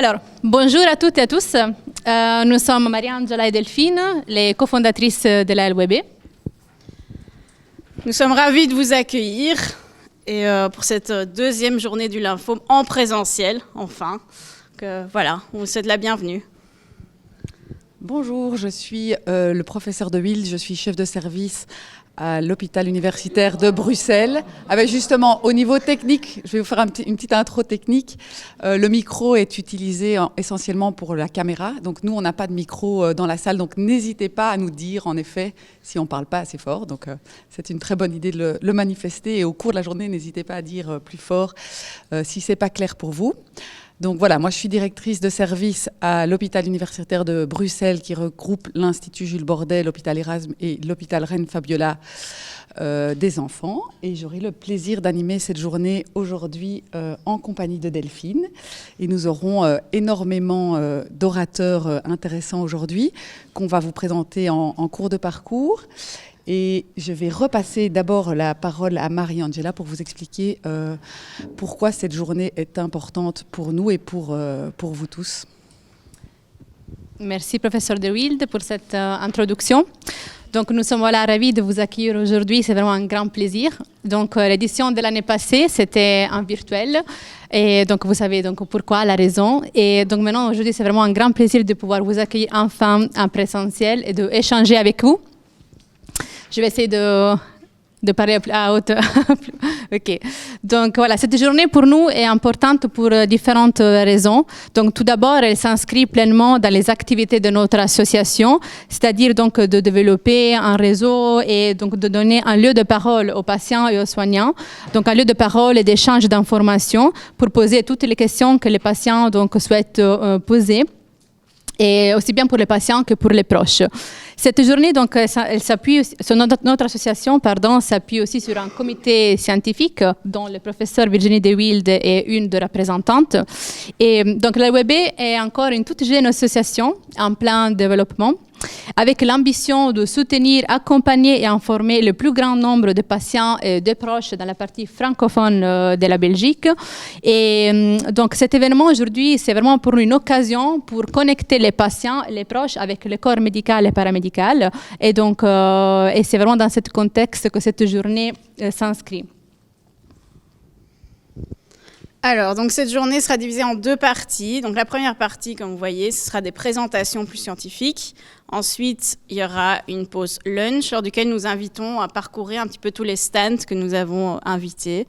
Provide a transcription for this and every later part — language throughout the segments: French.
Alors, bonjour à toutes et à tous. Nous sommes Maria-Angela et Delphine, les cofondatrices de la LWB. Nous sommes ravis de vous accueillir et pour cette deuxième journée du lymphome en présentiel, enfin. Voilà, on vous souhaite la bienvenue. Bonjour, je suis le professeur de Wild, je suis chef de service à l'hôpital universitaire de Bruxelles. Avec justement, au niveau technique, je vais vous faire une petite intro technique. Le micro est utilisé essentiellement pour la caméra. Donc nous, on n'a pas de micro dans la salle. Donc n'hésitez pas à nous dire, en effet, si on ne parle pas assez fort. Donc c'est une très bonne idée de le manifester. Et au cours de la journée, n'hésitez pas à dire plus fort si ce n'est pas clair pour vous. Donc voilà, moi je suis directrice de service à l'hôpital universitaire de Bruxelles qui regroupe l'Institut Jules Bordet, l'hôpital Erasme et l'hôpital Reine-Fabiola des enfants. Et j'aurai le plaisir d'animer cette journée aujourd'hui en compagnie de Delphine. Et nous aurons énormément d'orateurs intéressants aujourd'hui qu'on va vous présenter en cours de parcours. Et je vais repasser d'abord la parole à Marie-Angela pour vous expliquer pourquoi cette journée est importante pour nous et pour vous tous. Merci, professeur De Wilde, pour cette introduction. Donc, nous sommes ravis de vous accueillir aujourd'hui. C'est vraiment un grand plaisir. Donc, l'édition de l'année passée, c'était en virtuel. Et donc, vous savez donc pourquoi, la raison. Et donc, maintenant, aujourd'hui, c'est vraiment un grand plaisir de pouvoir vous accueillir enfin en présentiel et d'échanger avec vous. Je vais essayer de parler à haute. OK. Donc voilà, cette journée pour nous est importante pour différentes raisons. Donc tout d'abord, elle s'inscrit pleinement dans les activités de notre association, c'est-à-dire donc de développer un réseau et donc de donner un lieu de parole aux patients et aux soignants. Donc un lieu de parole et d'échange d'informations pour poser toutes les questions que les patients donc souhaitent poser. Et aussi bien pour les patients que pour les proches. Cette journée, donc, elle s'appuie, notre association s'appuie aussi sur un comité scientifique dont le professeur Virginie De Wilde est une des représentantes. Et donc, la LWB est encore une toute jeune association en plein développement, avec l'ambition de soutenir, accompagner et informer le plus grand nombre de patients et de proches dans la partie francophone de la Belgique. Et donc cet événement aujourd'hui, c'est vraiment pour une occasion pour connecter les patients, les proches avec le corps médical et paramédical. Et donc, et c'est vraiment dans ce contexte que cette journée s'inscrit. Alors, donc cette journée sera divisée en deux parties. Donc la première partie, comme vous voyez, ce sera des présentations plus scientifiques. Ensuite, il y aura une pause lunch, lors duquel nous invitons à parcourir un petit peu tous les stands que nous avons invités.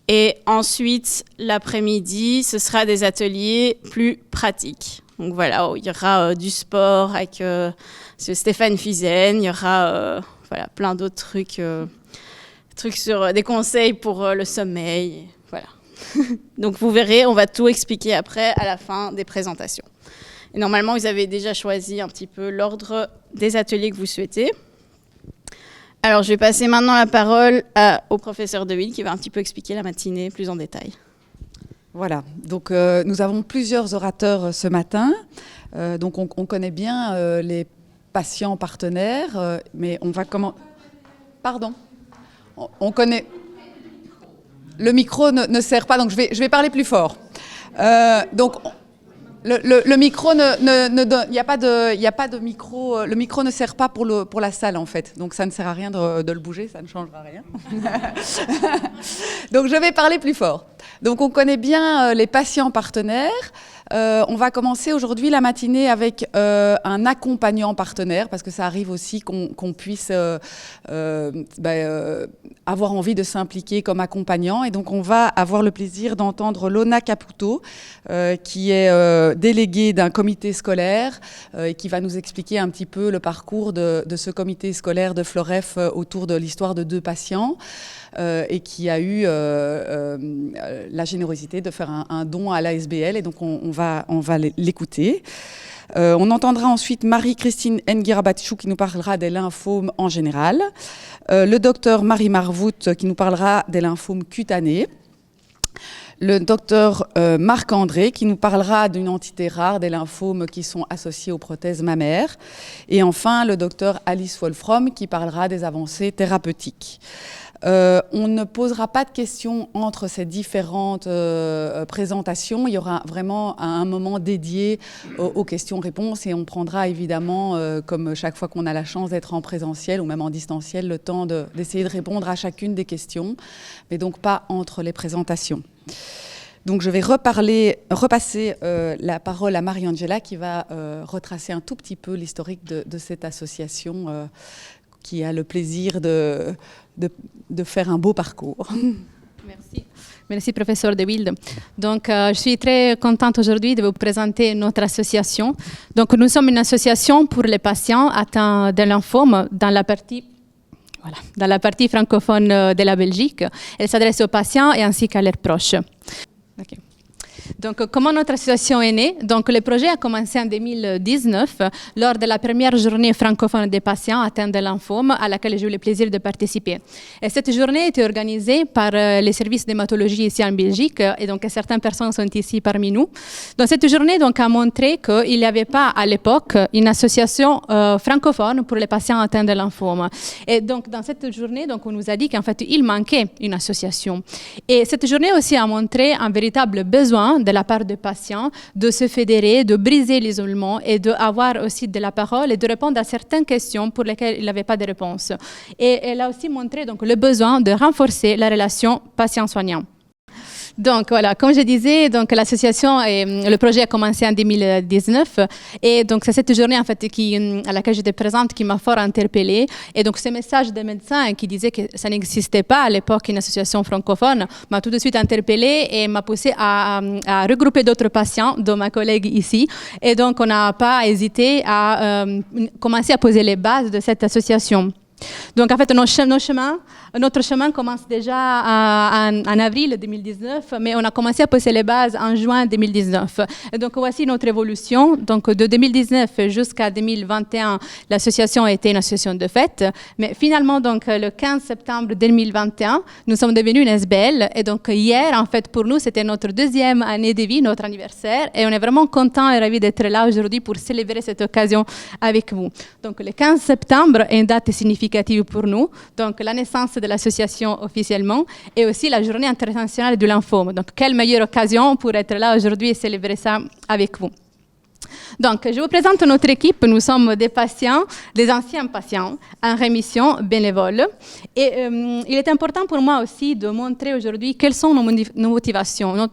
Et ensuite, l'après-midi, ce sera des ateliers plus pratiques. Donc voilà, il y aura du sport avec Stéphane Fizen, il y aura plein d'autres trucs sur des conseils pour le sommeil. Voilà. Donc vous verrez, on va tout expliquer après à la fin des présentations. Et normalement, vous avez déjà choisi un petit peu l'ordre des ateliers que vous souhaitez. Alors, je vais passer maintenant la parole au professeur De Wilde qui va un petit peu expliquer la matinée plus en détail. Voilà, donc nous avons plusieurs orateurs ce matin. Donc on connaît bien les patients partenaires, mais on va comment... Pardon. On connaît... Le micro ne sert pas, donc je vais parler plus fort. Donc, le micro, il n'y a pas de micro. Le micro ne sert pas pour la salle, en fait. Donc, ça ne sert à rien de le bouger, ça ne changera rien. Donc, je vais parler plus fort. Donc, on connaît bien les patients partenaires. On va commencer aujourd'hui la matinée avec un accompagnant partenaire, parce que ça arrive aussi qu'on puisse avoir envie de s'impliquer comme accompagnant. Et donc, on va avoir le plaisir d'entendre Lona Caputo, qui est déléguée d'un comité scolaire et qui va nous expliquer un petit peu le parcours de ce comité scolaire de Floref autour de l'histoire de 2 patients. Et qui a eu la générosité de faire un don à l'ASBL. Et donc, on va l'écouter. On entendra ensuite Marie-Christine Ngirabatchou qui nous parlera des lymphomes en général. Le docteur Marie Marvout qui nous parlera des lymphomes cutanés. Le docteur Marc-André qui nous parlera d'une entité rare des lymphomes qui sont associés aux prothèses mammaires. Et enfin, le docteur Alice Wolfram qui parlera des avancées thérapeutiques. On ne posera pas de questions entre ces différentes présentations. Il y aura vraiment un moment dédié aux questions-réponses et on prendra évidemment, comme chaque fois qu'on a la chance d'être en présentiel ou même en distanciel, le temps d'essayer de répondre à chacune des questions, mais donc pas entre les présentations. Donc je vais repasser la parole à Mariangela qui va retracer un tout petit peu l'historique de cette association qui a le plaisir de faire un beau parcours. Merci. Merci, professeur De Wilde. Donc, je suis très contente aujourd'hui de vous présenter notre association. Donc, nous sommes une association pour les patients atteints de lymphome dans la partie francophone de la Belgique. Elle s'adresse aux patients et ainsi qu'à leurs proches. Okay. Donc, comment notre association est née? Donc, le projet a commencé en 2019 lors de la première journée francophone des patients atteints de lymphome à laquelle j'ai eu le plaisir de participer. Et cette journée était organisée par les services d'hématologie ici en Belgique et donc certaines personnes sont ici parmi nous. Donc, cette journée donc, a montré qu'il n'y avait pas à l'époque une association francophone pour les patients atteints de lymphome. Et donc, dans cette journée, donc, on nous a dit qu'en fait, il manquait une association. Et cette journée aussi a montré un véritable besoin de la part des patients de se fédérer, de briser l'isolement et d'avoir aussi de la parole et de répondre à certaines questions pour lesquelles il n'avait pas de réponse. Et elle a aussi montré donc, le besoin de renforcer la relation patient-soignant. Donc voilà, comme je disais, donc l'association et le projet a commencé en 2019 et donc c'est cette journée en fait à laquelle j'étais présente qui m'a fort interpellée et donc ce message des médecins qui disait que ça n'existait pas à l'époque une association francophone m'a tout de suite interpellée et m'a poussé à regrouper d'autres patients, dont ma collègue ici, et donc on n'a pas hésité à commencer à poser les bases de cette association. Donc, en fait, notre chemin commence déjà en avril 2019, mais on a commencé à poser les bases en juin 2019. Et donc, voici notre évolution. Donc, de 2019 jusqu'à 2021, l'association a été une association de fait. Mais finalement, donc, le 15 septembre 2021, nous sommes devenus une SBL. Et donc, hier, en fait, pour nous, c'était notre deuxième année de vie, notre anniversaire. Et on est vraiment contents et ravis d'être là aujourd'hui pour célébrer cette occasion avec vous. Donc, le 15 septembre est une date significative pour nous, donc la naissance de l'association officiellement et aussi la journée internationale du lymphome. Donc, quelle meilleure occasion pour être là aujourd'hui et célébrer ça avec vous. Donc, je vous présente notre équipe. Nous sommes des patients, des anciens patients en rémission bénévole. Et il est important pour moi aussi de montrer aujourd'hui quelles sont nos motivations,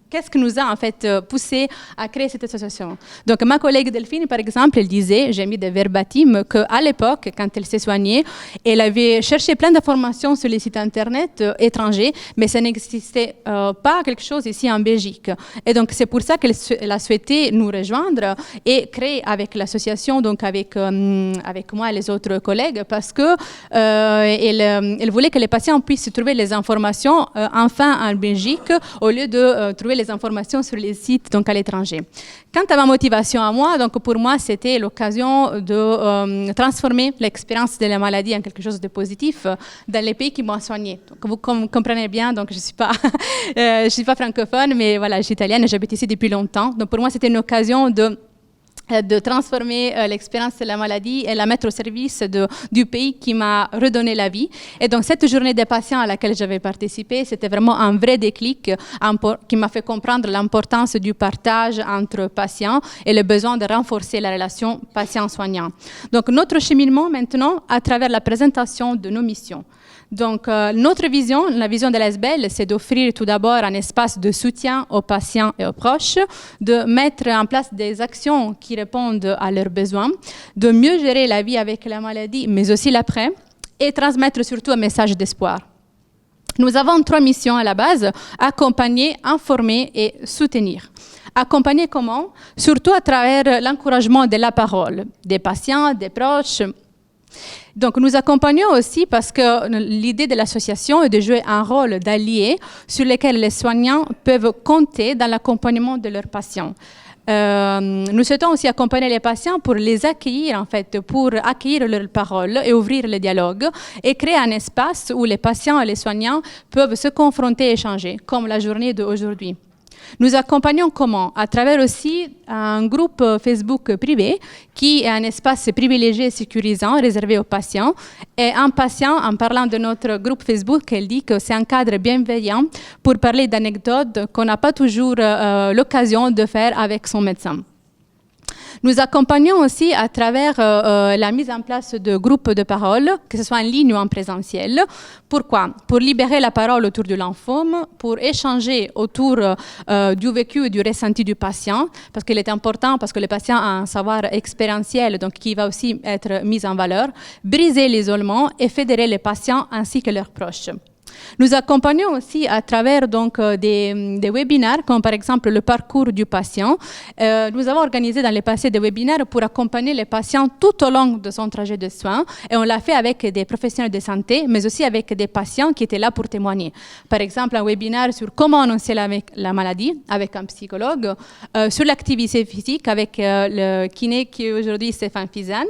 qu'est-ce qui nous a en fait poussé à créer cette association. Donc, ma collègue Delphine, par exemple, elle disait, j'ai mis des verbatims, qu'à l'époque, quand elle s'est soignée, elle avait cherché plein d'informations sur les sites internet étrangers, mais ça n'existait pas quelque chose ici en Belgique. Et donc, c'est pour ça qu'elle a souhaité nous rejoindre et créer avec l'association, donc avec moi et les autres collègues, parce que elle voulait que les patients puissent trouver les informations enfin en Belgique, au lieu de trouver les informations sur les sites donc à l'étranger. Quant à ma motivation à moi, donc pour moi, c'était l'occasion de transformer l'expérience de la maladie en quelque chose de positif dans les pays qui m'ont soigné. Donc, vous comprenez bien, donc je suis pas francophone, mais voilà, je suis italienne et j'habite ici depuis longtemps. Donc pour moi, c'était une occasion de transformer l'expérience de la maladie et la mettre au service du pays qui m'a redonné la vie. Et donc, cette journée des patients à laquelle j'avais participé, c'était vraiment un vrai déclic qui m'a fait comprendre l'importance du partage entre patients et le besoin de renforcer la relation patient-soignant. Donc, notre cheminement maintenant, à travers la présentation de nos missions. Donc, notre vision, la vision de l'ASBL, c'est d'offrir tout d'abord un espace de soutien aux patients et aux proches, de mettre en place des actions qui répondent à leurs besoins, de mieux gérer la vie avec la maladie, mais aussi l'après, et transmettre surtout un message d'espoir. Nous avons 3 missions à la base: accompagner, informer et soutenir. Accompagner comment? Surtout à travers l'encouragement de la parole des patients, des proches. Donc, nous accompagnons aussi parce que l'idée de l'association est de jouer un rôle d'allié sur lequel les soignants peuvent compter dans l'accompagnement de leurs patients. Nous souhaitons aussi accompagner les patients pour les accueillir, en fait, pour accueillir leurs paroles et ouvrir le dialogue et créer un espace où les patients et les soignants peuvent se confronter et échanger, comme la journée d'aujourd'hui. Nous accompagnons comment? À travers aussi un groupe Facebook privé qui est un espace privilégié et sécurisant réservé aux patients. Et un patient, en parlant de notre groupe Facebook, elle dit que c'est un cadre bienveillant pour parler d'anecdotes qu'on n'a pas toujours l'occasion de faire avec son médecin. Nous accompagnons aussi à travers la mise en place de groupes de parole, que ce soit en ligne ou en présentiel. Pourquoi? Pour libérer la parole autour de lymphome, pour échanger autour du vécu et du ressenti du patient, parce qu'il est important, parce que le patient a un savoir expérientiel, donc qui va aussi être mis en valeur, briser l'isolement et fédérer les patients ainsi que leurs proches. Nous accompagnons aussi à travers donc, des webinaires, comme par exemple le parcours du patient. Nous avons organisé dans le passé des webinaires pour accompagner les patients tout au long de son trajet de soins. Et on l'a fait avec des professionnels de santé, mais aussi avec des patients qui étaient là pour témoigner. Par exemple, un webinaire sur comment annoncer la maladie avec un psychologue, sur l'activité physique avec le kiné qui est aujourd'hui Stéphane Fizan,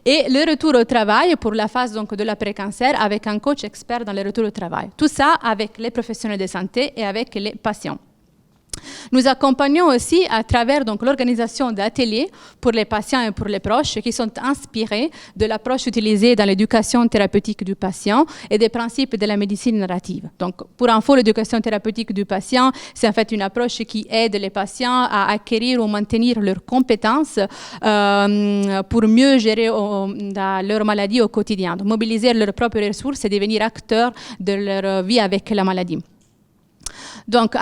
et le retour au travail pour la phase donc, de l'après-cancer avec un coach expert dans le retour au travail. Tout ça avec les professionnels de santé et avec les patients. Nous accompagnons aussi à travers donc, l'organisation d'ateliers pour les patients et pour les proches qui sont inspirés de l'approche utilisée dans l'éducation thérapeutique du patient et des principes de la médecine narrative. Donc, pour info, l'éducation thérapeutique du patient, c'est en fait une approche qui aide les patients à acquérir ou maintenir leurs compétences pour mieux gérer leur maladie au quotidien, donc, mobiliser leurs propres ressources et devenir acteurs de leur vie avec la maladie. Donc,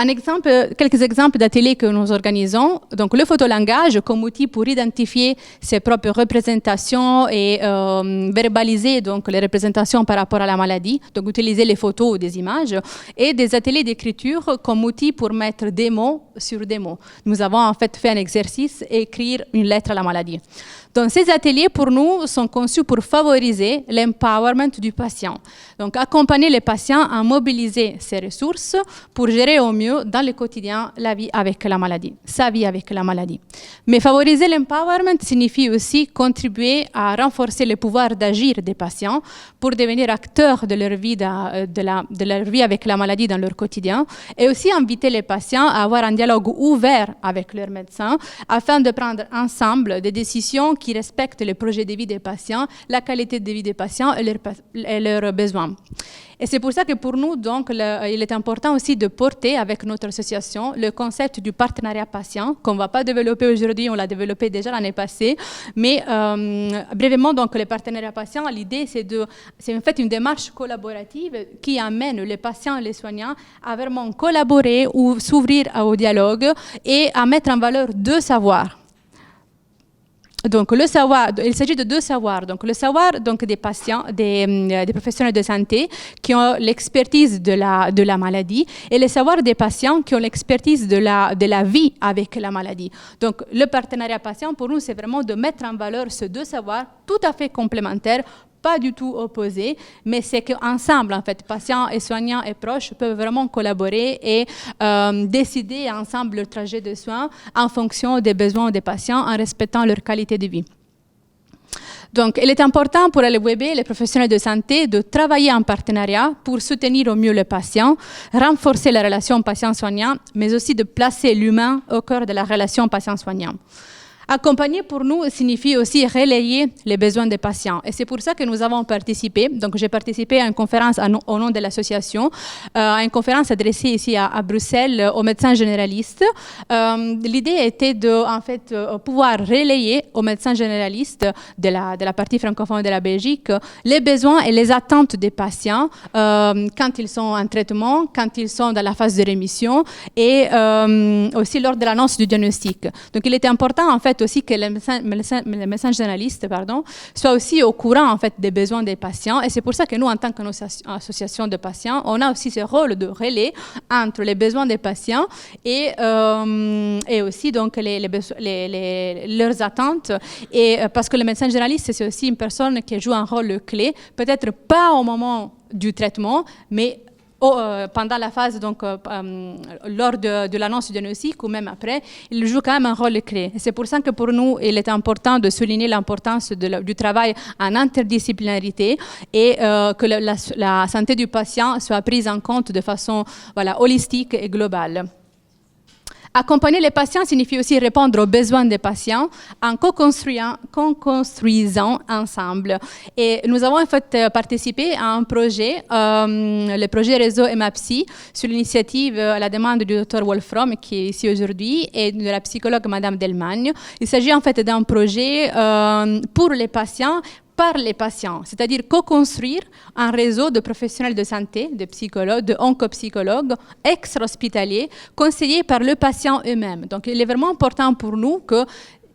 quelques exemples d'ateliers que nous organisons. Donc, le photolangage comme outil pour identifier ses propres représentations et verbaliser donc, les représentations par rapport à la maladie. Donc, utiliser les photos ou des images. Et des ateliers d'écriture comme outil pour mettre des mots sur des mots. Nous avons en fait fait un exercice, écrire une lettre à la maladie. Donc, ces ateliers, pour nous, sont conçus pour favoriser l'empowerment du patient. Donc, accompagner les patients à mobiliser ses ressources pour gérer au mieux dans le quotidien la vie avec la maladie, sa vie avec la maladie. Mais favoriser l'empowerment signifie aussi contribuer à renforcer le pouvoir d'agir des patients pour devenir acteurs de leur vie, de leur vie avec la maladie dans leur quotidien, et aussi inviter les patients à avoir un dialogue ouvert avec leur médecin afin de prendre ensemble des décisions qui respectent les projets de vie des patients, la qualité de vie des patients et leurs besoins. Et c'est pour ça que pour nous, donc, il est important aussi de porter avec notre association le concept du partenariat patient, qu'on ne va pas développer aujourd'hui, on l'a développé déjà l'année passée, mais brièvement, donc, le partenariat patient, l'idée, c'est en fait une démarche collaborative qui amène les patients et les soignants à vraiment collaborer ou s'ouvrir au dialogue et à mettre en valeur deux savoirs. Donc, le savoir, il s'agit de deux savoirs. Donc, le savoir donc, des patients, des professionnels de santé qui ont l'expertise de la maladie et le savoir des patients qui ont l'expertise de la vie avec la maladie. Donc, le partenariat patient, pour nous, c'est vraiment de mettre en valeur ces deux savoirs tout à fait complémentaires, pas du tout opposés, mais c'est qu'ensemble, en fait, patients et soignants et proches peuvent vraiment collaborer et décider ensemble leur trajet de soins en fonction des besoins des patients, en respectant leur qualité de vie. Donc, il est important pour LWB, les professionnels de santé, de travailler en partenariat pour soutenir au mieux le patient, renforcer la relation patient-soignant, mais aussi de placer l'humain au cœur de la relation patient-soignant. Accompagner pour nous signifie aussi relayer les besoins des patients. Et c'est pour ça que nous avons participé. Donc, j'ai participé à une conférence au nom de l'association, à une conférence adressée ici à Bruxelles aux médecins généralistes. L'idée était de, en fait, pouvoir relayer aux médecins généralistes de la partie francophone de la Belgique les besoins et les attentes des patients quand ils sont en traitement, quand ils sont dans la phase de rémission et aussi lors de l'annonce du diagnostic. Donc, il était important, en fait, aussi que les médecins généralistes soient aussi au courant en fait, des besoins des patients. Et c'est pour ça que nous, en tant qu'association de patients, on a aussi ce rôle de relais entre les besoins des patients et aussi donc, leurs attentes. Et, parce que le médecin généraliste, c'est aussi une personne qui joue un rôle clé, peut-être pas au moment du traitement, mais pendant la phase, donc, lors de l'annonce du diagnostic ou même après, il joue quand même un rôle clé. C'est pour ça que pour nous, il est important de souligner l'importance du travail en interdisciplinarité et que la santé du patient soit prise en compte de façon holistique et globale. Accompagner les patients signifie aussi répondre aux besoins des patients en co-construisant ensemble. Et nous avons en fait participé à un projet, le projet réseau EMAPSI, sur l'initiative à la demande du Dr Wolfram, qui est ici aujourd'hui, et de la psychologue Madame Delmagne. Il s'agit en fait d'un projet pour les patients, par les patients, c'est-à-dire co-construire un réseau de professionnels de santé, de psychologues, de oncopsychologues, extra-hospitaliers, conseillés par le patient eux-mêmes. Donc, il est vraiment important pour nous que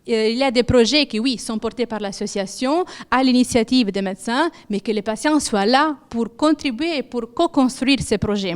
il y a des projets qui, oui, sont portés par l'association, à l'initiative des médecins, mais que les patients soient là pour contribuer et pour co-construire ces projets.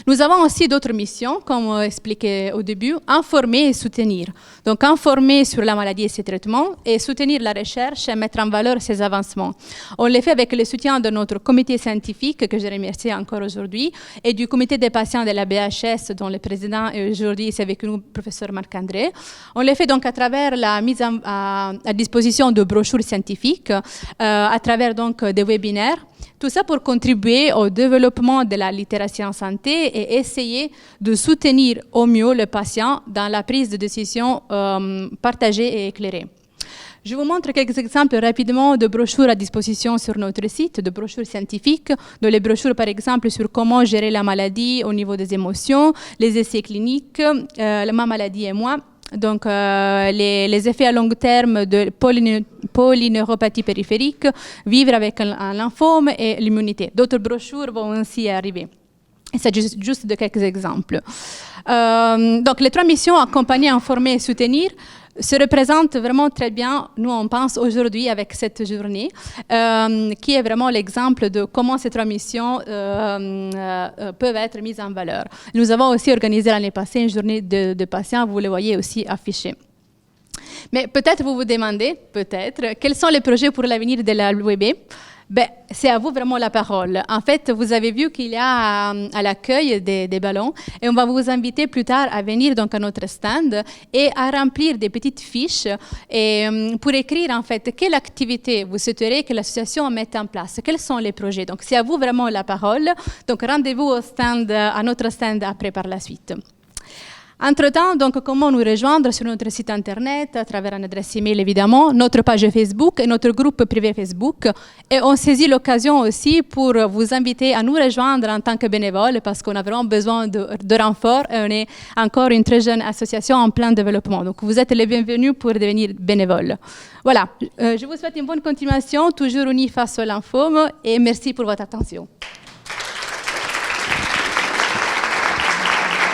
Nous avons aussi d'autres missions, comme expliqué au début, informer et soutenir. Donc, informer sur la maladie et ses traitements et soutenir la recherche et mettre en valeur ses avancements. On le fait avec le soutien de notre comité scientifique, que je remercie encore aujourd'hui, et du comité des patients de la BHS, dont le président est aujourd'hui, c'est avec nous, le professeur Marc-André. On le fait donc à travers la mise à disposition de brochures scientifiques, à travers donc des webinaires. Tout ça pour contribuer au développement de la littératie en santé et essayer de soutenir au mieux le patient dans la prise de décision partagée et éclairée. Je vous montre quelques exemples rapidement de brochures à disposition sur notre site, de brochures scientifiques, de les brochures par exemple sur comment gérer la maladie au niveau des émotions, les essais cliniques, ma maladie et moi. Donc, les effets à long terme de polyneuropathie périphérique, vivre avec un lymphome et l'immunité. D'autres brochures vont aussi arriver. Il s'agit juste de quelques exemples. Donc, les 3 missions, accompagner, informer et soutenir, se représentent vraiment très bien, nous on pense aujourd'hui avec cette journée, qui est vraiment l'exemple de comment ces 3 missions peuvent être mises en valeur. Nous avons aussi organisé l'année passée une journée de patients, vous le voyez aussi affiché. Mais peut-être vous vous demandez, quels sont les projets pour l'avenir de la WB? C'est à vous vraiment la parole. En fait, vous avez vu qu'il y a à l'accueil des ballons et on va vous inviter plus tard à venir donc à notre stand et à remplir des petites fiches et, pour écrire en fait quelle activité vous souhaiterez que l'association mette en place, quels sont les projets. Donc, c'est à vous vraiment la parole. Donc, rendez-vous au stand, à notre stand après par la suite. Entre-temps, donc, comment nous rejoindre sur notre site internet, à travers une adresse email évidemment, notre page Facebook et notre groupe privé Facebook. Et on saisit l'occasion aussi pour vous inviter à nous rejoindre en tant que bénévole parce qu'on a vraiment besoin de renfort et on est encore une très jeune association en plein développement. Donc vous êtes les bienvenus pour devenir bénévole. Voilà, je vous souhaite une bonne continuation, toujours unis face au lymphome et merci pour votre attention.